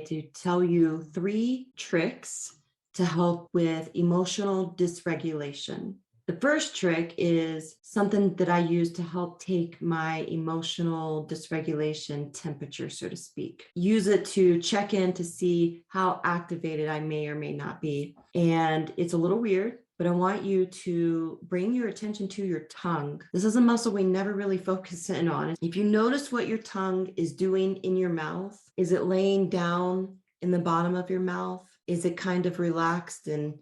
to tell you 3 tricks to help with emotional dysregulation. The first trick is something that I use to help take my emotional dysregulation temperature, so to speak. Use it to check in to see how activated I may or may not be. And it's a little weird, but I want you to bring your attention to your tongue. This is a muscle we never really focus in on. If you notice what your tongue is doing in your mouth, is it laying down in the bottom of your mouth? Is it kind of relaxed and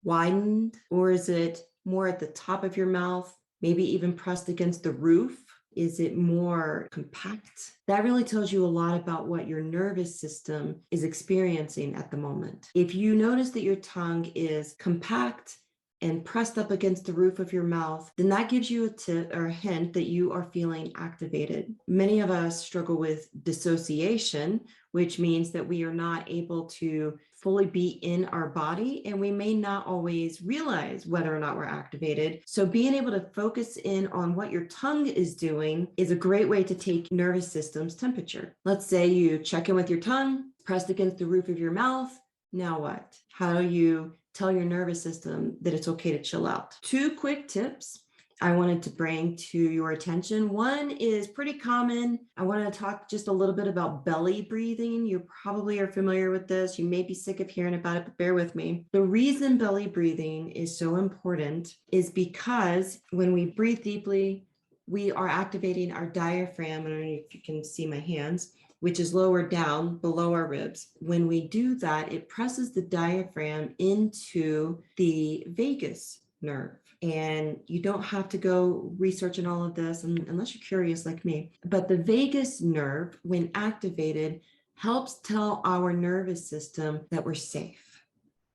widened, or is it more at the top of your mouth, maybe even pressed against the roof? Is it more compact? That really tells you a lot about what your nervous system is experiencing at the moment. If you notice that your tongue is compact and pressed up against the roof of your mouth, then that gives you a tip or a hint that you are feeling activated. Many of us struggle with dissociation, which means that we are not able to fully be in our body, and we may not always realize whether or not we're activated. So being able to focus in on what your tongue is doing is a great way to take nervous system's temperature. Let's say you check in with your tongue, pressed against the roof of your mouth. Now what? How do you tell your nervous system that it's okay to chill out? 2 quick tips I wanted to bring to your attention. One is pretty common. I want to talk just a little bit about belly breathing. You probably are familiar with this. You may be sick of hearing about it, but bear with me. The reason belly breathing is so important is because when we breathe deeply, we are activating our diaphragm. I don't know if you can see my hands, which is lower down below our ribs. When we do that, it presses the diaphragm into the vagus nerve. And you don't have to go researching all of this unless you're curious like me. But the vagus nerve, when activated, helps tell our nervous system that we're safe,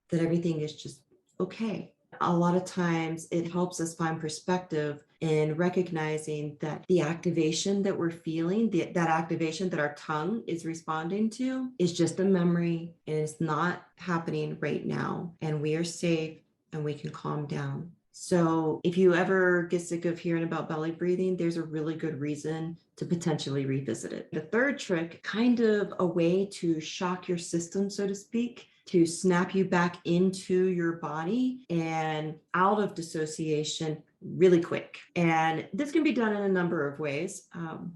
that everything is just okay. A lot of times it helps us find perspective in recognizing that the activation that we're feeling, that activation that our tongue is responding to, is just a memory and it's not happening right now. And we are safe and we can calm down. So if you ever get sick of hearing about belly breathing, there's a really good reason to potentially revisit it. The third trick, kind of a way to shock your system, so to speak, to snap you back into your body and out of dissociation really quick. And this can be done in a number of ways,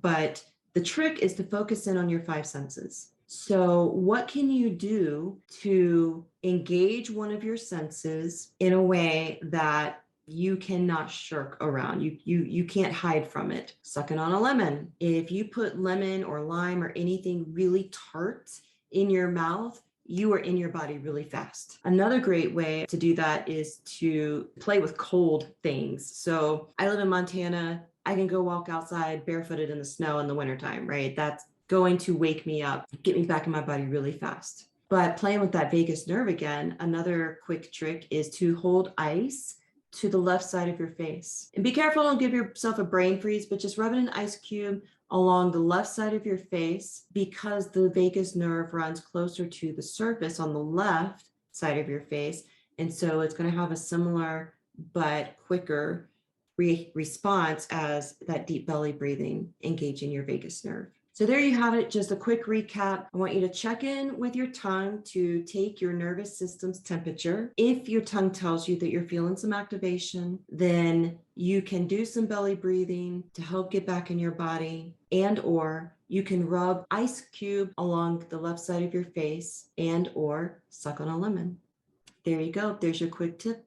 but the trick is to focus in on your 5 senses. So what can you do to engage one of your senses in a way that you cannot shirk around? You can't hide from it. Sucking on a lemon. If you put lemon or lime or anything really tart in your mouth, you are in your body really fast. Another great way to do that is to play with cold things. So I live in Montana. I can go walk outside barefooted in the snow in the wintertime, right? That's going to wake me up, get me back in my body really fast. But playing with that vagus nerve again, another quick trick is to hold ice to the left side of your face. And be careful, don't give yourself a brain freeze, but just rub an ice cube along the left side of your face, because the vagus nerve runs closer to the surface on the left side of your face. And so it's going to have a similar but quicker response as that deep belly breathing engaging your vagus nerve. So there you have it, just a quick recap. I want you to check in with your tongue to take your nervous system's temperature. If your tongue tells you that you're feeling some activation, then you can do some belly breathing to help get back in your body, and or you can rub ice cube along the left side of your face and or suck on a lemon. There you go. There's your quick tip.